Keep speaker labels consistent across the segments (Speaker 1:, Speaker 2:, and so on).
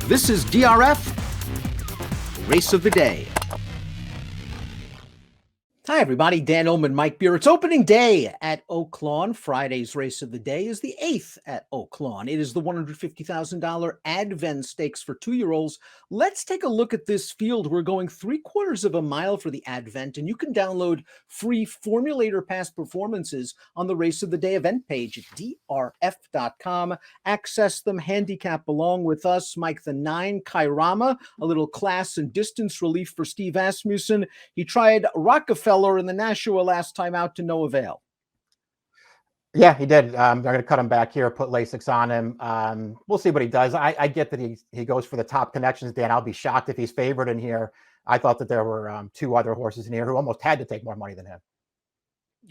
Speaker 1: This is DRF Race of the Day. Hi, everybody. Dan Illman, Mike Beer. It's opening day at Oaklawn. Friday's race of the day is the 8th at Oaklawn. It is the $150,000 Advent Stakes for 2-year-olds. Let's take a look at this field. We're going 3/4 of a mile for the Advent, and you can download free Formulator past performances on the Race of the Day event page at DRF.com. Access them, handicap along with us. Mike the 9, Kairama, a little class and distance relief for Steve Asmussen. He tried Rockefeller in the Nashua last time out to no avail.
Speaker 2: Yeah, he did. They're going to cut him back here, put Lasix on him. We'll see what he does. I get that he goes for the top connections, Dan. I'll be shocked if he's favored in here. I thought that there were 2 other horses in here who almost had to take more money than him.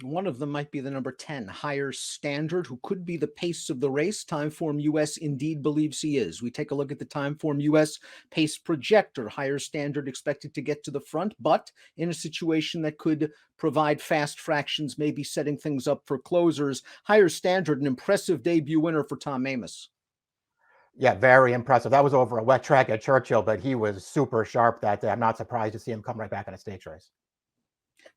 Speaker 1: One of them might be the number 10, Higher Standard, who could be the pace of the race. Timeform US indeed believes he is. We take a look at the Timeform US pace projector. Higher Standard expected to get to the front, but in a situation that could provide fast fractions, maybe setting things up for closers. Higher Standard, an impressive debut winner for Tom Amoss.
Speaker 2: Yeah, very impressive. That was over a wet track at Churchill, but he was super sharp that day. I'm not surprised to see him come right back in a stakes race.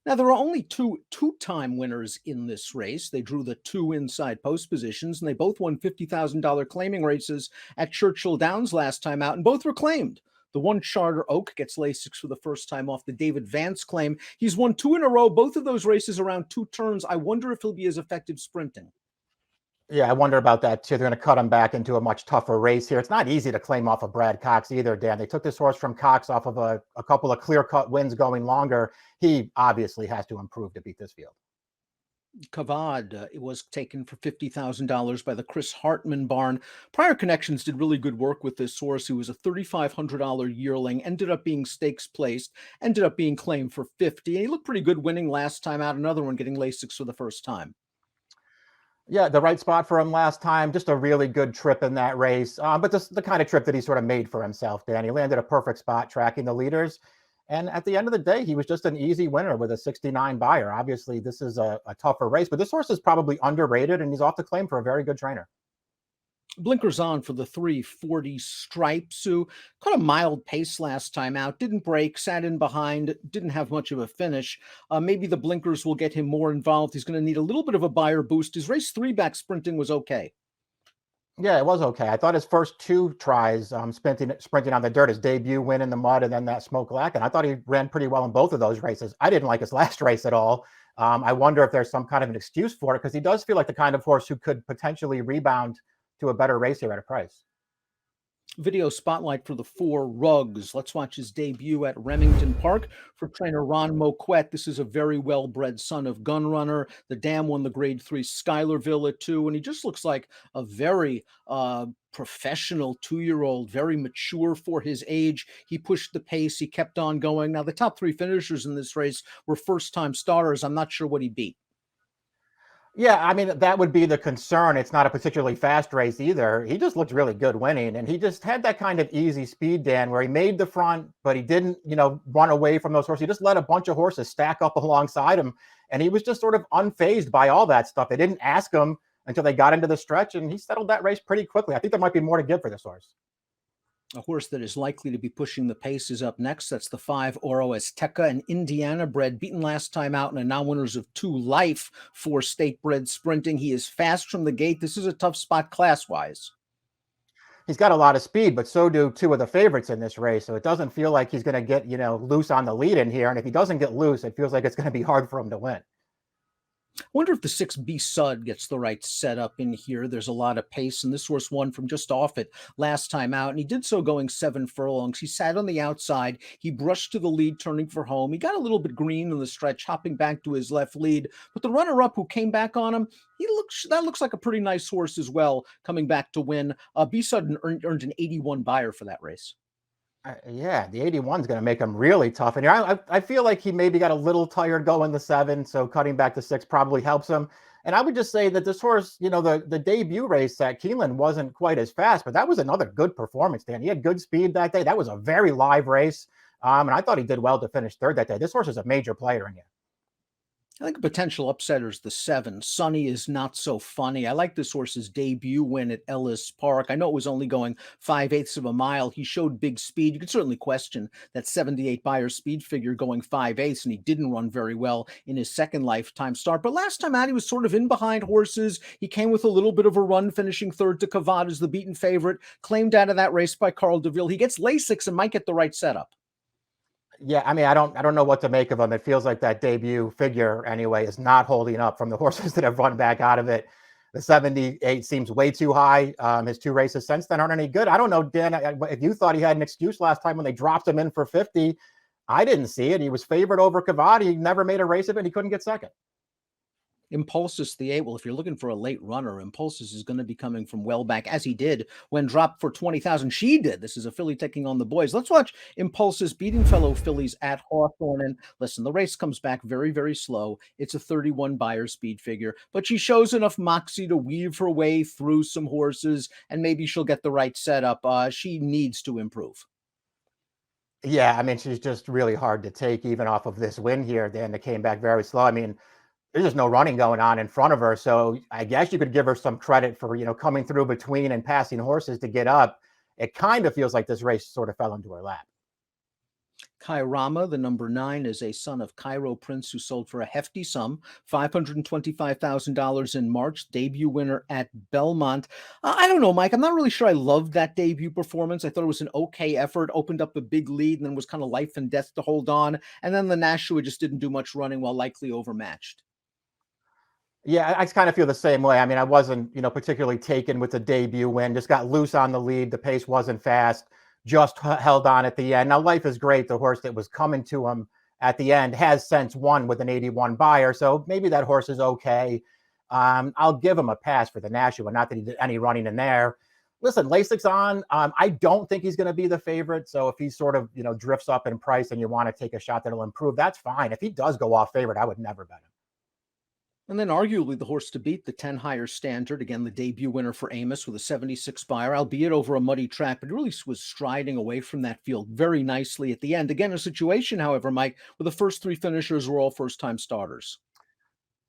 Speaker 1: Now, there are only two-time winners in this race. They drew the 2 inside post positions, and they both won $50,000 claiming races at Churchill Downs last time out, and both were claimed. The one, Charter Oak, gets Lasix for the first time off the David Vance claim. He's won 2 in a row, both of those races around 2 turns. I wonder if he'll be as effective sprinting.
Speaker 2: Yeah, I wonder about that too. They're going to cut him back into a much tougher race here. It's not easy to claim off of Brad Cox either, Dan. They took this horse from Cox off of a couple of clear-cut wins going longer. He obviously has to improve to beat this field.
Speaker 1: Kavad it was taken for $50,000 by the Chris Hartman barn. Prior Connections did really good work with this horse. He was a $3,500 yearling, ended up being stakes placed, ended up being claimed for $50,000. And he looked pretty good winning last time out. Another one getting Lasix for the first time.
Speaker 2: Yeah, the right spot for him last time. Just a really good trip in that race. But just the kind of trip that he sort of made for himself, Dan. He landed a perfect spot tracking the leaders. And at the end of the day, he was just an easy winner with a 69 buyer. Obviously, this is a tougher race, but this horse is probably underrated, and he's off the claim for a very good trainer.
Speaker 1: Blinkers on for the 340 Stripes, who caught a mild pace last time out, didn't break, sat in behind, didn't have much of a finish. Maybe the blinkers will get him more involved. He's going to need a little bit of a buyer boost. His race 3 back sprinting was okay.
Speaker 2: Yeah, it was okay. I thought his first 2 tries sprinting on the dirt, his debut win in the mud, and then that Smoke Lack, and I thought he ran pretty well in both of those races. I didn't like his last race at all. I wonder if there's some kind of an excuse for it, because he does feel like the kind of horse who could potentially rebound to a better race here at a price.
Speaker 1: Video spotlight for the 4 Rugs. Let's watch his debut at Remington Park for trainer Ron Moquette. This is a very well-bred son of Gunrunner. The dam won the grade 3 Schuylerville at 2, and he just looks like a very professional 2-year-old, very mature for his age. He pushed the pace. He kept on going. Now, the top 3 finishers in this race were first-time starters. I'm not sure what he beat.
Speaker 2: Yeah, I mean, that would be the concern. It's not a particularly fast race either. He just looked really good winning, and he just had that kind of easy speed, Dan, where he made the front, but he didn't, run away from those horses. He just let a bunch of horses stack up alongside him, and he was just sort of unfazed by all that stuff. They didn't ask him until they got into the stretch, and he settled that race pretty quickly. I think there might be more to give for this horse.
Speaker 1: A horse that is likely to be pushing the pace is up next. That's the 5 Oro Azteca, an Indiana bred, beaten last time out and a non-winners of 2 life for state bred sprinting. He is fast from the gate. This is a tough spot class-wise.
Speaker 2: He's got a lot of speed, but so do 2 of the favorites in this race. So it doesn't feel like he's going to get, loose on the lead in here. And if he doesn't get loose, it feels like it's going to be hard for him to win.
Speaker 1: I wonder if the 6 B Sud gets the right setup in here. There's a lot of pace, and this horse won from just off it last time out, and he did so going 7 furlongs. He sat on the outside. He brushed to the lead, turning for home. He got a little bit green in the stretch, hopping back to his left lead. But the runner-up who came back on him, that looks like a pretty nice horse as well, coming back to win. B Sud earned an 81 buyer for that race.
Speaker 2: Yeah, the 81 is going to make him really tough. And I feel like he maybe got a little tired going the 7, so cutting back to 6 probably helps him. And I would just say that this horse, the debut race at Keeneland wasn't quite as fast, but that was another good performance, Dan. He had good speed that day. That was a very live race. And I thought he did well to finish 3rd that day. This horse is a major player in here.
Speaker 1: I think a potential upsetter is the 7. Sunny is not so funny. I like this horse's debut win at Ellis Park. I know it was only going 5/8 of a mile. He showed big speed. You could certainly question that 78 Beyer speed figure going 5/8, and he didn't run very well in his second lifetime start. But last time out, he was sort of in behind horses. He came with a little bit of a run, finishing third to Cavad as the beaten favorite, claimed out of that race by Carl DeVille. He gets Lasix and might get the right setup.
Speaker 2: Yeah, I mean, I don't know what to make of him. It feels like that debut figure anyway is not holding up from the horses that have run back out of it. The 78 seems way too high. His two races since then aren't any good. I don't know, Dan, if you thought he had an excuse last time when they dropped him in for 50. I didn't see it. He was favored over Cavati. He never made a race of it. He couldn't get second.
Speaker 1: Impulsus the 8. Well, if you're looking for a late runner, Impulsus is going to be coming from well back, as he did when dropped for 20,000. She did. This is a filly taking on the boys. Let's watch Impulsus beating fellow fillies at Hawthorne. And listen, the race comes back very, very slow. It's a 31 Beyer speed figure, but she shows enough moxie to weave her way through some horses, and maybe she'll get the right setup. She needs to improve.
Speaker 2: Yeah, I mean, she's just really hard to take even off of this win here. Dan, that came back very slow. I mean, there's just no running going on in front of her. So I guess you could give her some credit for, coming through between and passing horses to get up. It kind of feels like this race sort of fell into her lap.
Speaker 1: Kairama, the number 9, is a son of Cairo Prince who sold for a hefty sum, $525,000 in March, debut winner at Belmont. I don't know, Mike. I'm not really sure I loved that debut performance. I thought it was an okay effort, opened up a big lead, and then was kind of life and death to hold on. And then the Nashua just didn't do much running while likely overmatched.
Speaker 2: Yeah, I kind of feel the same way. I mean, I wasn't, particularly taken with the debut win, just got loose on the lead. The pace wasn't fast, just held on at the end. Now, Life is Great, the horse that was coming to him at the end, has since won with an 81 Beyer. So maybe that horse is okay. I'll give him a pass for the Nashua. Not that he did any running in there. Listen, Lasix on. I don't think he's going to be the favorite. So if he sort of, drifts up in price and you want to take a shot that'll improve, that's fine. If he does go off favorite, I would never bet him.
Speaker 1: And then arguably the horse to beat, the 10 Higher Standard, again, the debut winner for Amos with a 76 Beyer, albeit over a muddy track, but it really was striding away from that field very nicely at the end. Again, a situation, however, Mike, where the first 3 finishers were all first-time starters.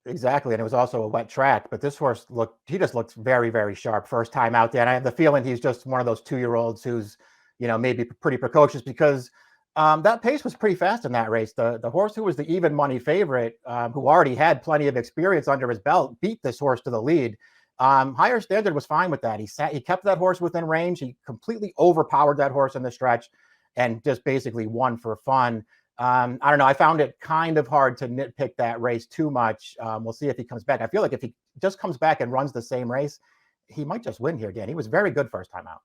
Speaker 2: Exactly. And it was also a wet track, but this horse he just looks very, very sharp first time out there. And I have the feeling he's just one of those 2-year-olds who's, maybe pretty precocious because that pace was pretty fast in that race. The horse who was the even money favorite, who already had plenty of experience under his belt, beat this horse to the lead. Higher Standard was fine with that. He kept that horse within range. He completely overpowered that horse in the stretch and just basically won for fun. I don't know. I found it kind of hard to nitpick that race too much. We'll see if he comes back. I feel like if he just comes back and runs the same race, he might just win here, Dan. He was very good first time out.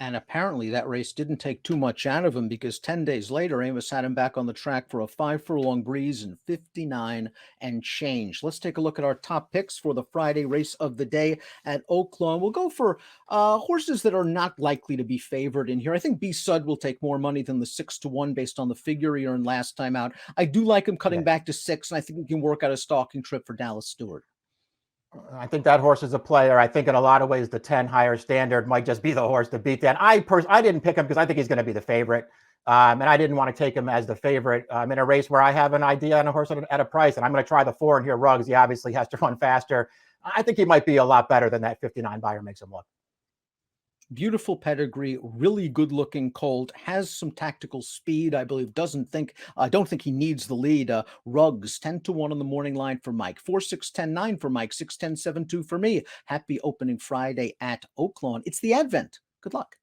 Speaker 1: And apparently that race didn't take too much out of him because 10 days later, Amos had him back on the track for a 5-furlong breeze in 59 and change. Let's take a look at our top picks for the Friday race of the day at Oaklawn. We'll go for horses that are not likely to be favored in here. I think B Sud will take more money than the 6-1 based on the figure he earned last time out. I do like him cutting back to 6, and I think he can work out a stalking trip for Dallas Stewart.
Speaker 2: I think that horse is a player. I think in a lot of ways, the 10 Higher Standard might just be the horse to beat that. I didn't pick him because I think he's going to be the favorite. And I didn't want to take him as the favorite in a race where I have an idea on a horse at a price. And I'm going to try the 4 and here, Ruggs. He obviously has to run faster. I think he might be a lot better than that 59 Beyer makes him look.
Speaker 1: Beautiful pedigree, really good looking colt, has some tactical speed. I believe don't think he needs the lead. Ruggs 10-1 on the morning line for Mike, 4-6-10-9 for Mike, 6-10-7-2 for me. Happy opening Friday at Oaklawn. It's the Advent. Good luck.